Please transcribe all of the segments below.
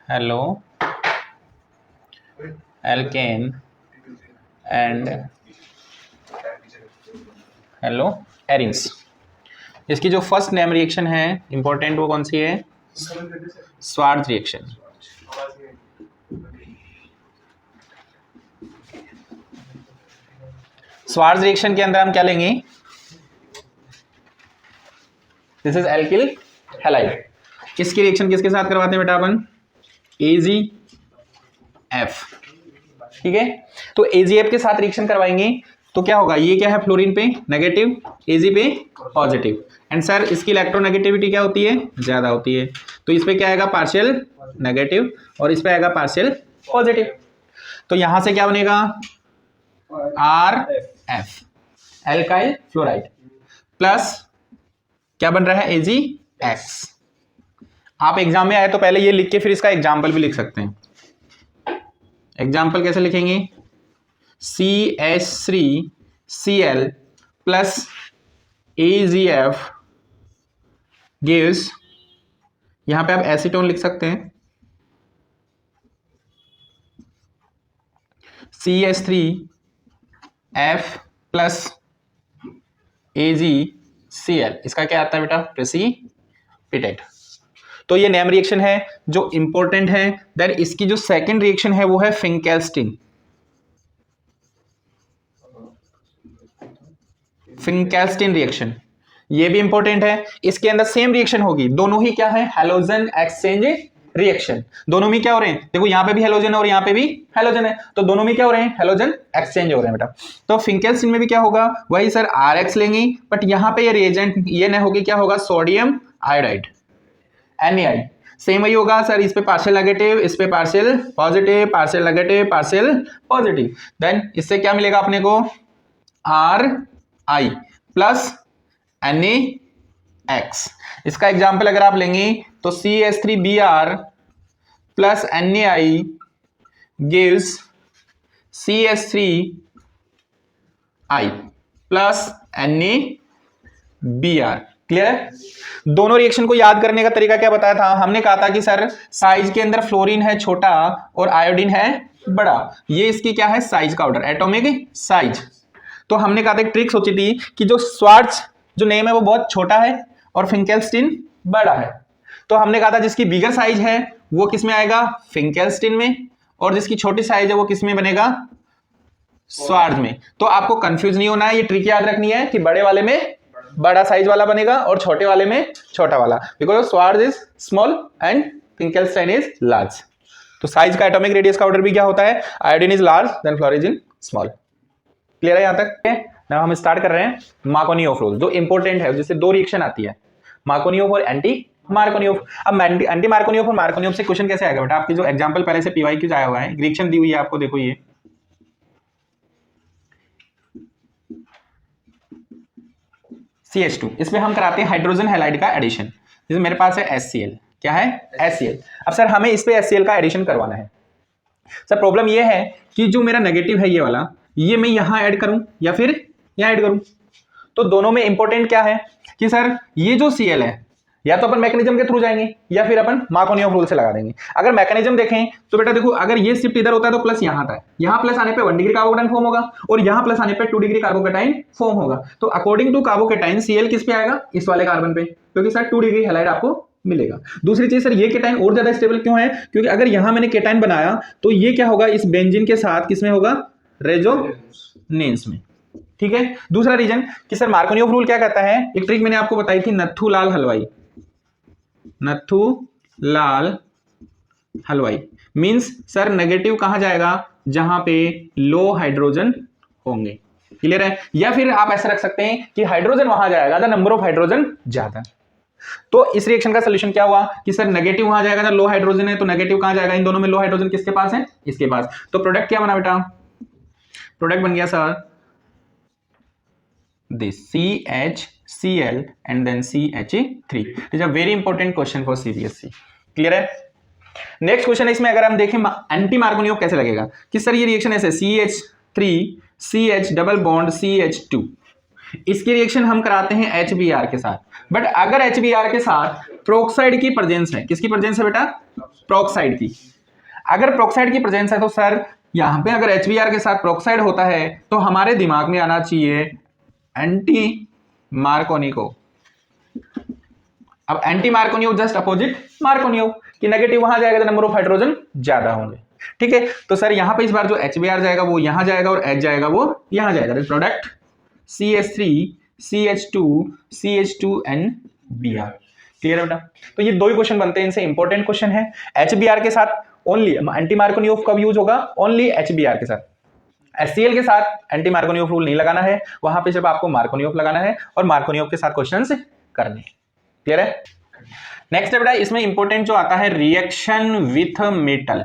Halo alkane and hello arenes. इसकी जो first name reaction है इंपॉर्टेंट, वो कौन सी है? स्वार्ज रिएक्शन। स्वार्ज रिएक्शन के अंदर हम क्या लेंगे? This is alkyl halide. इसकी रिएक्शन किसके साथ करवाते हैं बेटा अपन? AgF। ठीक है, तो AgF के साथ रिएक्शन करवाएंगे तो क्या होगा? ये क्या है? फ्लोरीन पे नेगेटिव, Ag पे पॉजिटिव। एंड सर इसकी इलेक्ट्रोनेगेटिविटी क्या होती है? ज्यादा होती है। तो इस पे क्या आएगा? पार्शियल नेगेटिव, और इस पे आएगा पार्शियल पॉजिटिव। तो यहां से क्या बनेगा? RF, एल्काइल फ्लोराइड, प्लस क्या बन रहा है? AgX। आप एग्जाम में आए तो पहले ये लिख के फिर इसका एग्जाम्पल भी लिख सकते हैं। एग्जाम्पल कैसे लिखेंगे? CH3Cl प्लस AgF गिव्स, यहां पे आप एसीटोन लिख सकते हैं, CH3F प्लस AgCl। इसका क्या आता है बेटा? प्रेसिपिटेट। तो ये नेम रिएक्शन है जो इंपॉर्टेंट है। देन इसकी जो सेकंड रिएक्शन है वो है फिंकेल्स्टीन। फिंकेल्स्टीन रिएक्शन, ये भी इंपॉर्टेंट है। इसके अंदर सेम रिएक्शन होगी, दोनों ही क्या है? Halogen exchange reaction. दोनों में क्या हो रहे हैं? देखो यहां पे भी हैलोजन है और यहां पे भी हैलोजन है, तो दोनों में क्या हो रहे हैं? हैलोजन एक्सचेंज हो रहे हैं बेटा। तो फिंकेल्स्टीन में भी क्या होगा? वही सर RX लेंगे, बट यहां पे ये रिएजेंट ये ना होगी, क्या होगा? Sodium iodide, NaI। सेम वही होगा सर, इस पे पार्शियल नेगेटिव, इस पे partial positive, partial negative, partial positive. Then इससे क्या मिलेगा अपने को? RI plus NaX। इसका एग्जाम्पल अगर आप लेंगे तो CH3Br plus NaI gives CH3I plus NaBr। Clear है? दोनों रिएक्शन को याद करने का तरीका क्या बताया था? हमने कहा था कि सर साइज के अंदर फ्लोरीन है छोटा और आयोडीन है बड़ा। ये इसकी क्या है? साइज का ऑर्डर, एटॉमिक साइज। तो हमने कहा था एक ट्रिक सोची थी कि जो स्वार्ज जो नेम है वो बहुत छोटा है और फिंकेल्स्टीन बड़ा है। तो हमने कहा था जिसकी बिगर साइज है वो किस में आएगा? फिंकेल्स्टीन में, और जिसकी छोटी साइज है वो किस में बनेगा? स्वार्ज में। तो आपको कंफ्यूज नहीं होना है, ये ट्रिक याद रखनी है कि बड़े वाले में बड़ा साइज वाला बनेगा और छोटे वाले में छोटा वाला, because Swarts is small and Finkelstein is large. तो साइज का एटॉमिक रेडियस का ऑर्डर भी क्या होता है? Iodine is large then fluorine is small. Clear है यहां तक? ना हम स्टार्ट कर रहे हैं मार्कोनियोफ रूल, जो इंपॉर्टेंट है, जिससे दो रिएक्शन आती है, मार्कोनियोफ और एंटी मार्कोनियोफ। अब एंटी मार्कोनियोफ और मार्कोनियोफ से क्वेश्चन कैसे आएगा बेटा? आपकी जो एग्जांपल पहले से PYQ आया हुआ है, रिएक्शन दी हुई है आपको, देखो ये CH2, इसमें हम कराते हैं हाइड्रोजन हैलाइड का एडिशन। जैसे मेरे पास है HCl, क्या है? HCl। अब सर हमें इस पे HCl का एडिशन करवाना है। सर प्रॉब्लम ये है कि जो मेरा नेगेटिव है ये वाला, ये मैं यहां ऐड करूं या फिर यहां ऐड करूं? तो दोनों में इंपॉर्टेंट क्या है कि सर ये जो Cl है, या तो अपन मैकेनिज्म के थ्रू जाएंगे या फिर अपन मार्कोनियोफ रूल से लगा देंगे। अगर मैकेनिज्म देखें तो बेटा देखो, अगर ये शिफ्ट इधर होता है तो प्लस यहां था, यहां प्लस आने पे 1 डिग्री कार्बोकेटाइन फॉर्म होगा और यहां प्लस आने पे 2 डिग्री कार्बोकेटाइन फॉर्म होगा। तो अकॉर्डिंग टू कार्बोकेटाइन Cl किस पे आएगा? इस वाले कार्बन पे, क्योंकि सर 2 डिग्री हैलाइड आपको मिलेगा। दूसरी चीज सर, ये केटाइन और ज्यादा स्टेबल क्यों है? क्योंकि अगर यहां मैंने केटाइन बनाया तो ये क्या होगा? इस बेंजीन के साथ किसमें होगा? रेजोनेंस में। ठीक है। दूसरा रीजन कि सर मार्कोनियोफ रूल क्या कहता है? एक ट्रिक मैंने आपको बताई थी, नथुलाल हलवाई। नथुलाल हलवाई मींस सर नेगेटिव कहां जाएगा? जहां पे लो हाइड्रोजन होंगे। क्लियर है? या फिर आप ऐसा रख सकते हैं कि हाइड्रोजन वहां जाएगा द नंबर ऑफ हाइड्रोजन ज्यादा। तो इस रिएक्शन का सोल्यूशन क्या हुआ कि सर नेगेटिव वहां जाएगा, लो हाइड्रोजन है तो नेगेटिव कहां जाएगा? इन दोनों में लो हाइड्रोजन किसके पास है? इसके पास। तो प्रोडक्ट क्या बना बेटा? प्रोडक्ट बन गया sir this CHCl and then CH3. It is a very important question for CBSE. Clear है? नेक्स्ट क्वेश्चन है इसमें, अगर हम देखें एंटी मार्कोनियोफ कैसे लगेगा कि सर ये रिएक्शन ऐसे CH3 CH double bond CH2, इसकी रिएक्शन हम कराते हैं HBr के साथ। बट अगर HBr के साथ प्रोक्साइड की प्रेजेंस है, किसकी प्रेजेंस है बेटा? प्रोक्साइड की। अगर प्रोक्साइड की प्रेजेंस है तो सर यहां पे अगर HBr के साथ प्रोक्साइड होता है तो हमारे दिमाग में आना चाहिए एंटी मार्कोनियो। अब एंटी मार्कोनियो जस्ट अपोजिट मार्कोनियो कि नेगेटिव वहां जाएगा तो नंबर ऑफ हाइड्रोजन ज्यादा होंगे। ठीक है, तो सर यहां पे इस बार जो HBr जाएगा वो यहां जाएगा और H जाएगा वो यहां जाएगा, product CH3 CH2 CH2NBr। Clear है बेटा? तो ये दो ही क्वेश्चन बनते हैं, इनसे इंपॉर्टेंट क्वेश्चन है। HBr के साथ ओनली एंटी मार्कोनियोव कब यूज होगा? ओनली HBr के साथ। HCl के साथ एंटी मार्कोनियोव रूल नहीं लगाना है, वहां पे जब आपको मार्कोनियोव लगाना है और मार्कोनियोव के साथ क्वेश्चंस करने। क्लियर है? नेक्स्ट है बेटा, इसमें इंपॉर्टेंट जो आता है रिएक्शन विथ मेटल।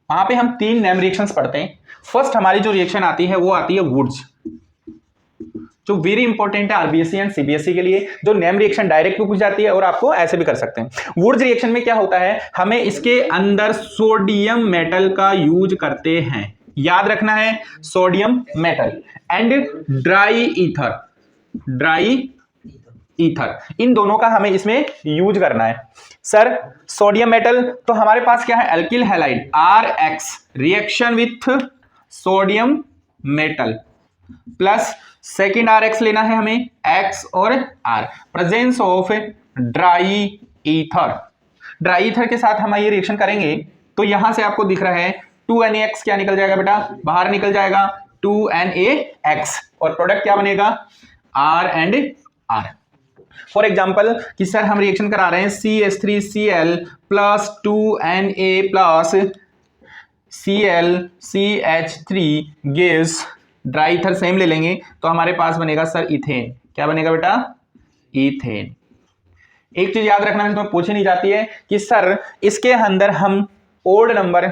वहां पे हम 3 नेम रिएक्शंस पढ़ते हैं। फर्स्ट हमारी जो रिएक्शन आती है वो आती है वुड्स, जो वेरी इंपॉर्टेंट है आरबीएससी एंड सीबीएसई के लिए, जो नेम रिएक्शन डायरेक्ट भी पूछ जाती है और आपको ऐसे भी कर सकते हैं। वुड्स रिएक्शन में क्या होता है, हमें इसके अंदर सोडियम मेटल का यूज करते हैं, याद रखना है, sodium metal and dry ether, इन दोनों का हमें इसमें यूज करना है। सर सोडियम मेटल तो हमारे पास क्या है, alkyl halide RX, reaction with sodium metal plus second RX लेना है हमें, X और R, presence of dry ether के साथ हम ये रिएक्शन करेंगे तो यहां से आपको दिख रहा है 2NaX क्या निकल जाएगा बेटा, बाहर निकल जाएगा 2NaX और प्रोडक्ट क्या बनेगा, R and R। For example कि सर हम रिएक्शन करा रहे हैं CH3Cl plus 2Na plus ClCH3 gives dry ether, same ले लेंगे तो हमारे पास बनेगा सर इथेन। क्या बनेगा बेटा, इथेन। एक चीज याद रखना इसमें पूछी नहीं जाती है कि सर इसके अंदर हम ओल्ड नंबर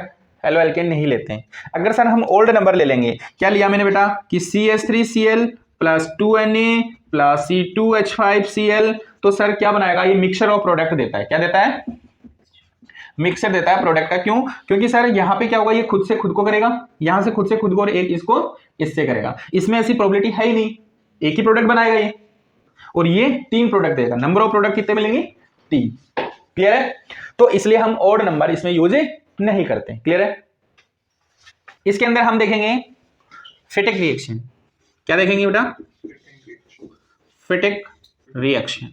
हेलो एल्केन नहीं लेते हैं। अगर सर हम ओल्ड नंबर ले लेंगे, क्या लिया मैंने बेटा कि CH3Cl plus 2Na plus C2H5Cl, तो सर क्या बनाएगा, ये मिक्सचर ऑफ प्रोडक्ट देता है। क्या देता है, मिक्सचर देता है प्रोडक्ट का। क्यों? क्योंकि सर यहां पे क्या होगा, ये खुद से खुद को करेगा, यहां से खुद से खुद को, और एक इसको इससे करेगा। इसमें ऐसी प्रोबेबिलिटी है ही नहीं, एक ही प्रोडक्ट बनाएगा ये, और ये 3 प्रोडक्ट देगा। नंबर ऑफ प्रोडक्ट कितने मिलेंगे, 3। क्लियर है? तो इसलिए हम ऑड नंबर इसमें यूज नहीं करते। क्लियर है? इसके अंदर हम देखेंगे फिटिक रिएक्शन। क्या देखेंगे बेटा, फिटिक रिएक्शन।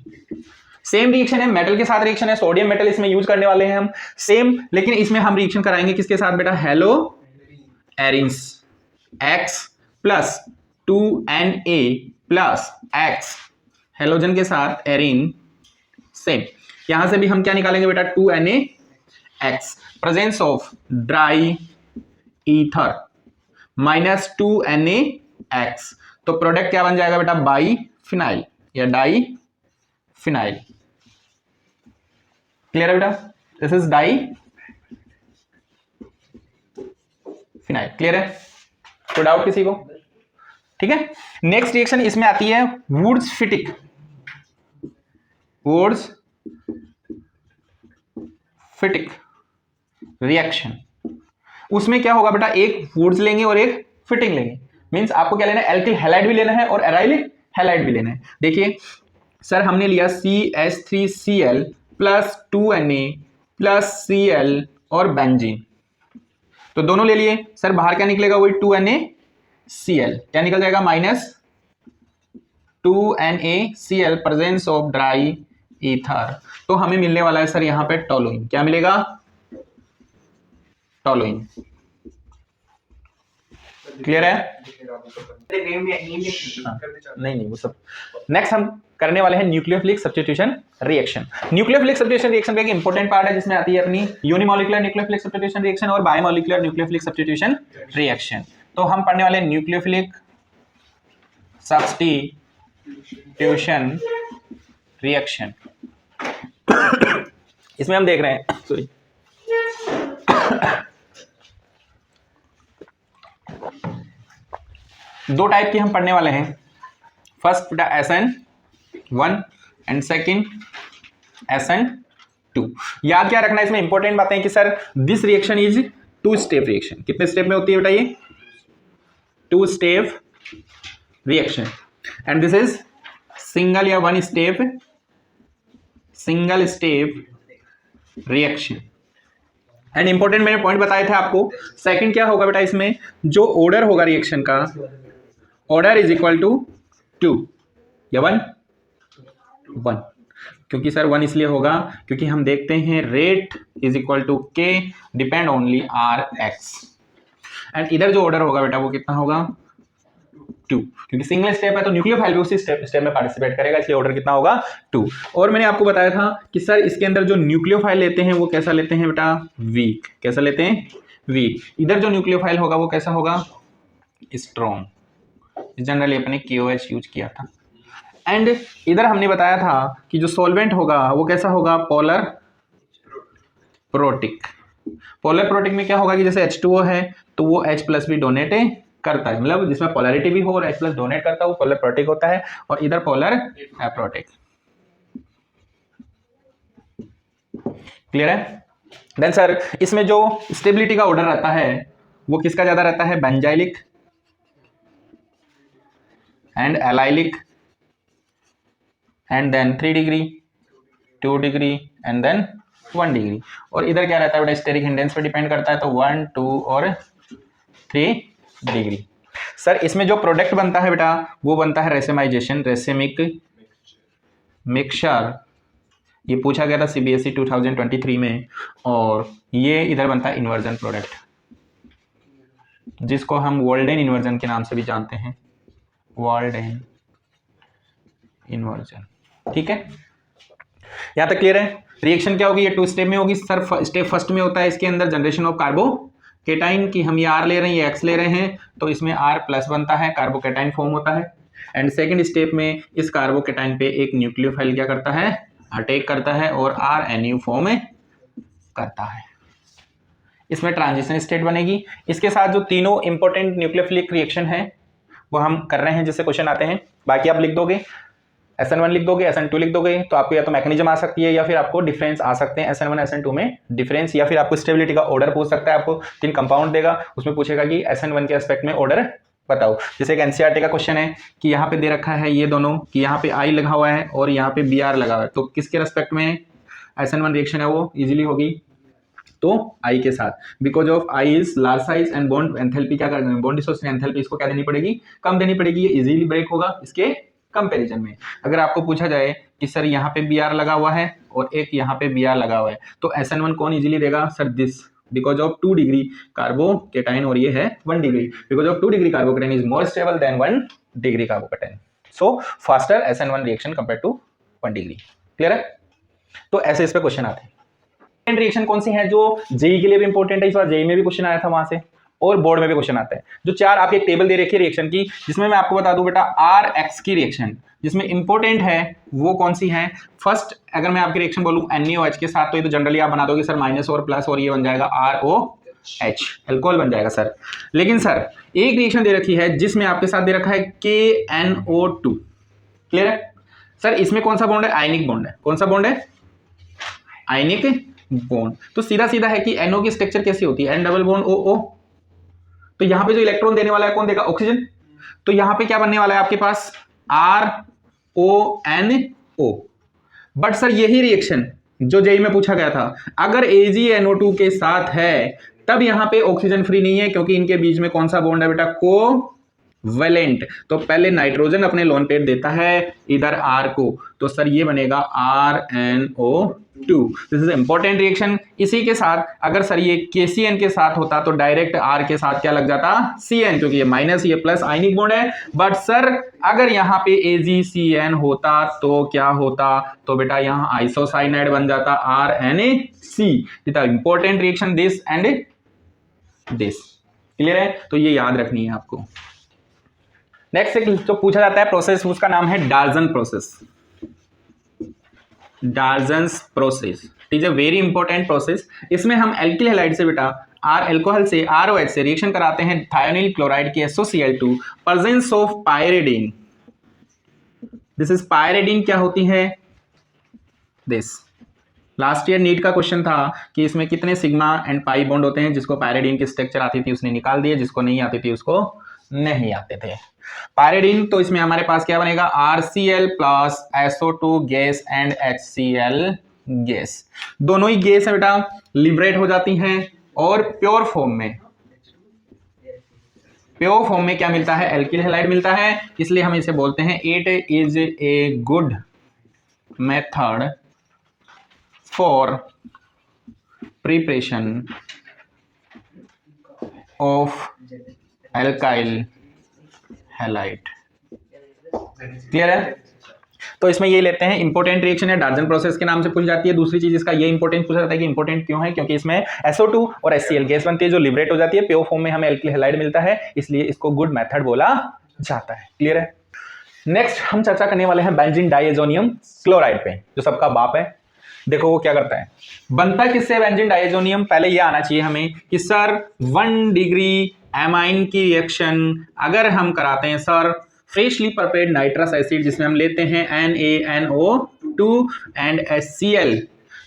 सेम रिएक्शन है, मेटल के साथ रिएक्शन है, सोडियम मेटल इसमें यूज करने वाले हैं हम सेम, लेकिन इसमें हम रिएक्शन कराएंगे किसके साथ बेटा, hello arenes X plus 2Na plus X, halogen के साथ एरिन, सेम। यहां से भी हम क्या निकालेंगे बेटा, 2NaX, presence of dry ether minus 2NaX, तो प्रोडक्ट क्या बन जाएगा बेटा, बाई फिनाइल या डाई फिनाइल। क्लियर है बेटा, this is diphenyl. Clear है? कोई डाउट किसी को? ठीक है। नेक्स्ट रिएक्शन इसमें आती है Wurtz Fittig, Wurtz Fittig reaction. उसमें क्या होगा बेटा, एक वुड्स लेंगे और एक फिटिंग लेंगे। मींस आपको क्या लेना है, एल्किल हैलाइड भी लेना है और एराइल हैलाइड भी लेना है। देखिए सर हमने लिया CH3Cl plus 2Na plus Cl और बेंजीन, तो दोनों ले लिए। सर बाहर क्या निकलेगा, वही 2NaCl, क्या निकल जाएगा, minus 2NaCl, presence of dry ether. तो हमें मिलने वाला है सर यहाँ पे टोलुइन। क्या मिलेगा, टोलुइन। क्लियर है? नहीं वो सब नेक्स्ट हम करने वाले हैं nucleophilic substitution reaction. Nucleophilic substitution reaction का एक इंपॉर्टेंट पार्ट है जिसमें आती है अपनी यूनिमॉलिक्यूलर न्यूक्लियोफिलिक सब्स्टिट्यूशन रिएक्शन और बायोमॉलिक्यूलर न्यूक्लियोफिलिक सब्स्टिट्यूशन रिएक्शन। तो हम पढ़ने वाले हैं न्यूक्लियोफिलिक सब्स्टिट्यूशन रिएक्शन। इसमें हम देख रहे हैं, सॉरी, दो टाइप की हम पढ़ने वाले हैं। First SN1 and second SN2। याद क्या रखना है इसमें इंपॉर्टेंट बातें कि sir this reaction is 2 step reaction. कितने स्टेप में होती है बेटा ये, 2 step reaction, and this is single या 1 step, single step reaction. And important मैंने पॉइंट बताए थे आपको। सेकंड क्या होगा बेटा, इसमें जो ऑर्डर होगा रिएक्शन का, ऑर्डर इज इक्वल टू 2 या 1, क्योंकि सर 1 इसलिए होगा क्योंकि हम देखते हैं rate is equal to k depend only R X. And इधर जो ऑर्डर होगा बेटा वो कितना होगा, 2, क्योंकि सिंगल स्टेप है तो न्यूक्लियोफाइल भी उसी स्टेप में पार्टिसिपेट करेगा, इसलिए ऑर्डर कितना होगा 2। और मैंने आपको बताया था कि सर इसके अंदर जो न्यूक्लियोफाइल लेते हैं वो कैसा लेते हैं बेटा, वीक। कैसा लेते हैं, वीक। इधर जो न्यूक्लियोफाइल होगा वो कैसा होगा, स्ट्रॉन्ग। जनरली अपने KOH यूज किया था। एंड इधर हमने बताया था कि जो सॉल्वेंट होगा वो कैसा होगा, पोलर प्रोटिक। पोलर प्रोटिक में क्या होगा कि जैसे H2O है तो वो H+ भी डोनेट करता है, मतलब जिसमें पोलैरिटी भी हो और H+ डोनेट करता है वो पोलर प्रोटिक होता है, और इधर पोलर एप्रोटिक। क्लियर है। देन सर इसमें जो स्टेबिलिटी का ऑर्डर रहता है वो किसका ज्यादा रहता है, benzylic and allylic, and then 3 degree, 2 degree and then 1 degree. और इधर क्या रहता है बेटा, स्टेरिक हिंडेंस पे डिपेंड करता है, तो 1, 2 और 3 डिग्री। सर इसमें जो प्रोडक्ट बनता है बेटा वो बनता है रेसेमाइजेशन, रेसेमिक मिक्सचर। ये पूछा गया था CBSE 2023 में। और ये इधर बनता है इन्वर्जन प्रोडक्ट, जिसको हम वोल्डेन इन्वर्जन के नाम से भी जानते हैं, वोल्डेन इन्वर्जन। ठीक है, यहां तक क्लियर है। रिएक्शन क्या होगी, ये 2 स्टेप में होगी सर। स्टेप फर्स्ट में होता है इसके अंदर जनरेशन ऑफ कार्बोकेटाइन की, हम ये R ले रहे हैं, ये X ले रहे हैं, तो इसमें R+ बनता है, कार्बोकेटाइन फॉर्म होता है। एंड सेकंड स्टेप में इस कार्बोकेटाइन पे एक न्यूक्लियोफाइल क्या करता है, अटैक करता है और RNU फॉर्म करता है। इसमें ट्रांजिशन स्टेट बनेगी। इसके साथ जो तीनों इंपॉर्टेंट न्यूक्लियोफिलिक रिएक्शन है वो हम कर रहे हैं, जिससे क्वेश्चन आते हैं। बाकी आप लिख दोगे, SN1 लिख दोगे, SN2 लिख दोगे, तो आपको या तो मैकेनिज्म आ सकती है या फिर आपको डिफरेंस आ सकते हैं SN1 SN2 में डिफरेंस, या फिर आपको स्टेबिलिटी का ऑर्डर पूछ सकता है। आपको 3 कंपाउंड देगा, उसमें पूछेगा कि SN1 के एस्पेक्ट में ऑर्डर बताओ। जैसे एक NCERT का क्वेश्चन है कि यहाँ पे दे रखा है ये दोनों, कि यहाँ पे I लगा हुआ है और यहाँ पे Br लगा हुआ है, तो किसके रेस्पेक्ट में SN1 रिएक्शन है वो इजीली होगी, तो I के साथ, because of I is large size and bond enthalpy क्या करना है, बॉन्ड डिसोसिएशन एंथैल्पी इसको क्या देनी पड़ेगी, कम देनी पड़ेगी। ये इजीली ब्रेक होगा इसके कंपैरिजन में। अगर आपको पूछा जाए कि सर यहाँ पे Br लगा हुआ है और एक यहाँ पे Br लगा हुआ है, तो SN1 कौन इजीली देगा, sir this, because of 2 degree carbocation और ये है 1 degree, because of 2 degree carbocation is more stable than 1 degree carbocation, so faster SN1 reaction compare to 1 degree. Clear है। तो ऐसे इस पे क्वेश्चन आते हैं। रिएक्शन कौन सी है जो जेई के लिए भी इंपॉर्टेंट है, इस बार जेई में भी क्वेश्चन आया था वहां से, और बोर्ड में भी क्वेश्चन आता है। जो 4 आपकी एक टेबल दे रखी है रिएक्शन की, जिसमें मैं आपको बता दूं बेटा RX की रिएक्शन जिसमें इंपॉर्टेंट है वो कौन सी है। फर्स्ट अगर मैं आपकी रिएक्शन बोलूं NaOH के साथ, तो ये तो जनरली आप बना दोगे सर माइनस और प्लस, और ये बन जाएगा ROH, अल्कोहल बन जाएगा सर। लेकिन सर एक रिएक्शन दे रखी है जिसमें आपके साथ दे रखा है KNO2। क्लियर है सर। इसमें कौन सा बॉन्ड है, आयनिक बॉन्ड है। कौन सा बॉन्ड है, आयनिक बॉन्ड। तो सीधा सीधा है कि NO की स्ट्रक्चर कैसी होती है, N डबल बॉन्ड OO। तो यहां पे जो इलेक्ट्रॉन देने वाला है कौन देगा, ऑक्सीजन। तो यहां पे क्या बनने वाला है आपके पास RONO। बट सर यही रिएक्शन जो जेई में पूछा गया था, अगर AgNO2 के साथ है तब यहां पे ऑक्सीजन फ्री नहीं है, क्योंकि इनके बीच में कौन सा बॉन्ड है बेटा, कोवैलेंट। तो पहले नाइट्रोजन अपने लोन पेयर देता है इधर R को, तो सर ये बनेगा RNO2। This is important reaction. इसी के साथ अगर सर ये KCN के साथ होता तो डायरेक्ट R के साथ क्या लग जाता, CN, क्योंकि ये माइनस ये प्लस आयनिक बॉन्ड है। बट सर अगर यहाँ पे AgCN होता तो क्या होता, तो बेटा यहाँ आइसोसाइनाइड बन जाता RNaC। Important reaction this and this. Clear है। तो ये याद रखनी है आपको। नेक्स्ट जो पूछा जाता है प्रोसेस, उसका नाम है Dalton process. Dalton's process is a very important process. इसमें हम एल्किल हैलाइड से बेटा R अल्कोहल से ROH से रिएक्शन कराते हैं थायोनिल क्लोराइड की SOCl2, presence of pyridine. This is pyridine क्या होती है, दिस लास्ट ईयर नीट का क्वेश्चन था कि इसमें कितने सिग्मा एंड पाई बॉन्ड होते हैं। जिसको पायरिडीन की स्ट्रक्चर आती थी उसने निकाल दिए, जिसको नहीं आती थी उसको नहीं आते थे। पायरिडीन तो इसमें हमारे पास क्या बनेगा, RCl plus SO2 gas and HCl gas. दोनों ही गैस है बेटा, लिबरेट हो जाती हैं और प्योर फॉर्म में क्या मिलता है, एल्किल हैलाइड मिलता है। इसलिए हम इसे बोलते हैं it is a good method for preparation of alkyl halide. Clear है? तो इसमें ये लेते हैं इंपॉर्टेंट रिएक्शन है, डार्जन प्रोसेस के नाम से पूछ जाती है। दूसरी चीज इसका ये इंपॉर्टेंट पूछा जाता है कि इंपॉर्टेंट क्यों है, क्योंकि इसमें SO2 और HCl गैस बनती है जो लिबरेट हो जाती है, प्योर फॉर्म में हमें एल्किल हैलाइड मिलता है, इसलिए इसको गुड मेथड बोला जाता है। क्लियर है? नेक्स्ट हम चर्चा करने वाले हैं बेंजीन डाइएजोनियम क्लोराइड पे, जो सबका बाप है। देखो वो क्या करता है, बनता किससे बेंजीन डाइएजोनियम। पहले ये आना चाहिए हमें कि सर 1 डिग्री एमाइन की रिएक्शन अगर हम कराते हैं sir freshly prepared nitrous acid, जिसमें हम लेते हैं NaNO2 एंड HCl,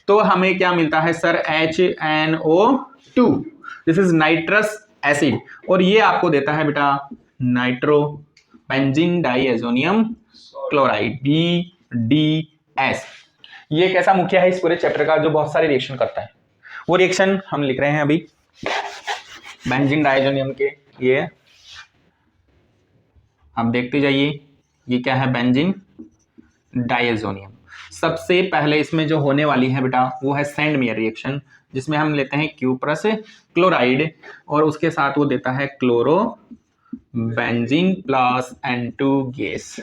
तो हमें क्या मिलता है sir HNO2, this is nitrous acid, और ये आपको देता है बेटा nitro benzene diazonium chloride BDS। ये एक ऐसा मुखिया है इस पूरे चैप्टर का जो बहुत सारे रिएक्शन करता है। वो रिएक्शन हम लिख रहे हैं अभी बेंजीन डाइएजोनियम के। ये आप देखते जाइए, ये क्या है बेंजीन डाइएजोनियम। सबसे पहले इसमें जो होने वाली है बेटा वो है सैंडमेयर रिएक्शन, जिसमें हम लेते हैं क्यूप्रस क्लोराइड और उसके साथ वो देता है chlorobenzene plus N2 gas.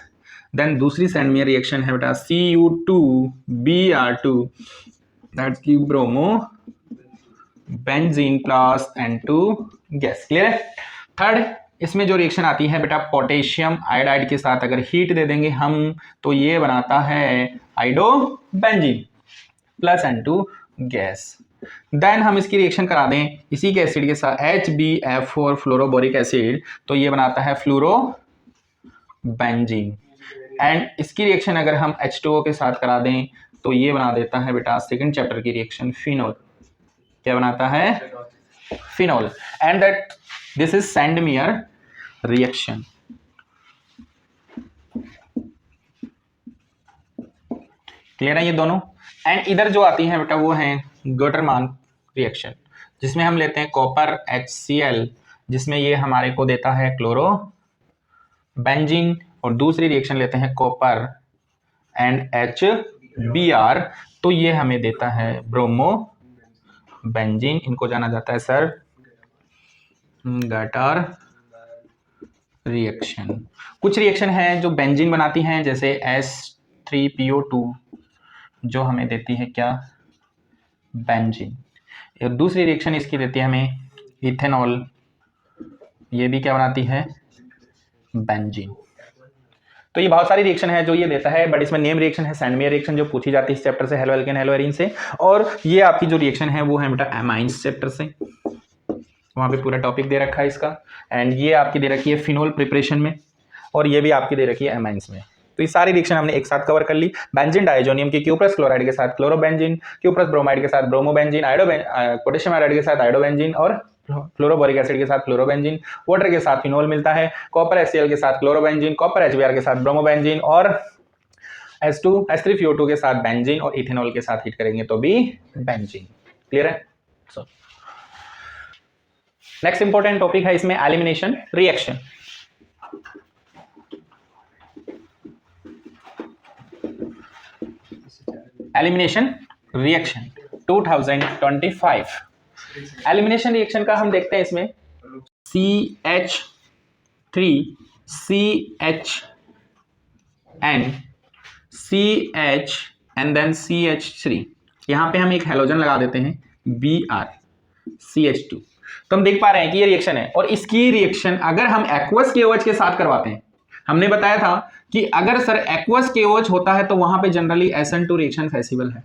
Then दूसरी सैंडमेयर रिएक्शन है बेटा Cu2Br2 दैट्स की bromobenzene plus N2 gas. Clear है? थर्ड इसमें जो रिएक्शन आती है बेटा पोटेशियम आयोडाइड के साथ अगर हीट दे देंगे हम, तो ये बनाता है iodobenzene plus N2 gas. Then हम इसकी रिएक्शन करा दें इसी के एसिड के साथ HbF4 फ्लोरोबोरिक एसिड, तो ये बनाता है फ्लोरो बेंजीन। एंड इसकी रिएक्शन अगर हम H2O के साथ करा दें तो ये बना देता है बेटा सेकंड चैप्टर की रिएक्शन फिनोल। क्या बनाता है? Phenol. And that this is Sandmeyer reaction. Clear है ये दोनों? एंड इधर जो आती है बेटा वो है गोटरमान रिएक्शन, जिसमें हम लेते हैं कॉपर HCl, जिसमें ये हमारे को देता है क्लोरो बेंजीन, और दूसरी रिएक्शन लेते हैं कॉपर एंड HBr, तो ये हमें देता है ब्रोमो बेंजीन। इनको जाना जाता है सर गटर रिएक्शन। कुछ रिएक्शन है जो बेंजीन बनाती हैं, जैसे S3PO2 जो हमें देती है क्या, बेंजीन। और दूसरी रिएक्शन इसकी देती है हमें इथेनॉल, ये भी क्या बनाती है, बेंजीन। तो ये बहुत सारी रिएक्शन है जो ये देता है, बट इसमें नेम रिएक्शन है सैंडमेयर रिएक्शन जो पूछी जाती है इस चैप्टर से, हेलो एल्केन हेलो एरीन से। और ये आपकी जो रिएक्शन है वो है बेटा एमाइंस चैप्टर से, वहाँ पे पूरा टॉपिक दे रखा है इसका। एंड ये आपकी दे रखी है फिनोल प्रिपरेशन में, और ये भी आपकी दे रखी है एमाइंस में। तो ये सारी रिएक्शन हमने एक साथ कवर कर ली। बेंजीन डाइएजोनियम की क्यूप्रस क्लोराइड के साथ क्लोरोबेंजीन, क्यूप्रस ब्रोमाइड के साथ ब्रोमोबेंजीन, पोटेशियम आयोडाइड के साथ आयोडोबेंजीन, और फ्लोरोबोरिक एसिड के साथ फ्लोरोबेंजीन, वाटर के साथ फिनोल मिलता है, कॉपर HCl के साथ क्लोरोबेंजीन, कॉपर HBr के साथ ब्रोमोबेंजीन, और H3PO2 के साथ बेंजीन, और इथेनॉल के साथ हीट करेंगे तो भी बेंजीन। क्लियर है? नेक्स्ट इंपॉर्टेंट टॉपिक है इसमें elimination reaction. Elimination reaction 2025। Elimination reaction का हम देखते हैं इसमें CH3CHN CH and then CH3, यहां पे हम एक हैलोजन लगा देते हैं Br CH2। तो हम देख पा रहे हैं कि ये रिएक्शन है, और इसकी रिएक्शन अगर हम एक्वस KOH के साथ करवाते हैं, हमने बताया था कि अगर सर एक्वस KOH होता है तो वहां पे जनरली SN2 रिएक्शन फैसिबल है,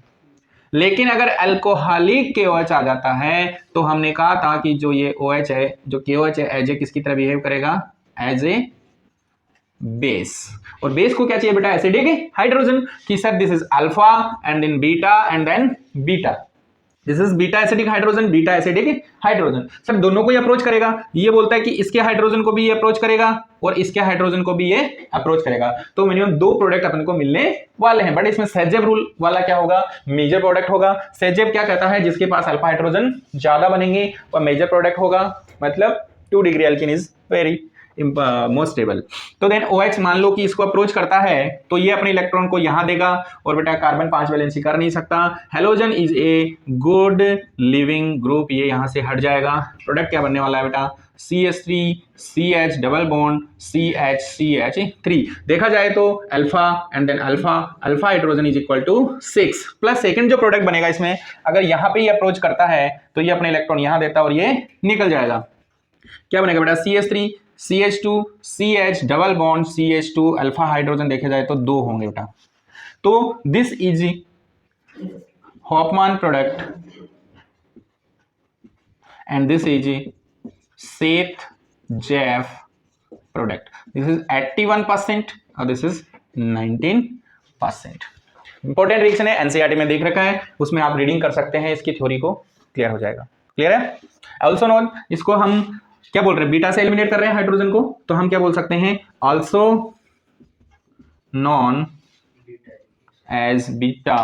लेकिन अगर अल्कोहलिक KOH आ जाता है तो हमने कहा था कि जो ये OH है, जो KOH है, एज ए किसकी तरह बिहेव करेगा, एज ए बेस। और बेस को क्या चाहिए बेटा, एसिडिक हाइड्रोजन, कि sir this is alpha and then beta and then beta. This is beta acidic hydrogen, beta acidic hydrogen. Sir दोनों को ही अप्रोच करेगा, ये बोलता है कि इसके हाइड्रोजन को भी ये अप्रोच करेगा और इसके हाइड्रोजन को भी ये अप्रोच करेगा, तो मिनिमम 2 प्रोडक्ट अपन को मिलने वाले हैं। बट इसमें सेजेब रूल वाला क्या होगा, मेजर प्रोडक्ट होगा। सेजेब क्या कहता है, जिसके पास अल्फा हाइड्रोजन ज्यादा बनेंगे और मेजर प्रोडक्ट होगा, मतलब 2 degree alkene is very most stable. तो देन OH मान लो कि इसको अप्रोच करता है तो ये अपने इलेक्ट्रॉन को यहां देगा और बेटा कार्बन 5 वैलेंसी कर नहीं सकता। Halogen is a good leaving group, ये यहां से हट जाएगा। प्रोडक्ट क्या बनने वाला है बेटा, CH3 CH double bond CH3। देखा जाए तो alpha and then alpha, alpha hydrogen is equal to 6 plus second जो प्रोडक्ट बनेगा इसमें, अगर यहां पे ये अप्रोच करता है तो ये अपने इलेक्ट्रॉन यहां देता है और ये निकल जाएगा। क्या बनेगा बेटा, CH3 CH2 CH double bond CH2 alpha hydrogen देखे जाए तो 2 होंगे बेटा। तो this is Hofmann product and this is Saytzeff product. This is 81% और दिस इज 19%। इंपॉर्टेंट रिएक्शन है, एनसीईआरटी में देख रखा है, उसमें आप रीडिंग कर सकते हैं, इसकी थ्योरी को क्लियर हो जाएगा। क्लियर है। ऑल्सो नोन, इसको हम क्या बोल रहे हैं, बीटा से एलिमिनेट कर रहे हैं हाइड्रोजन को, तो हम क्या बोल सकते हैं, also known as beta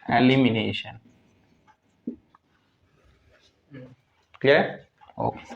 elimination. Clear है, ओके।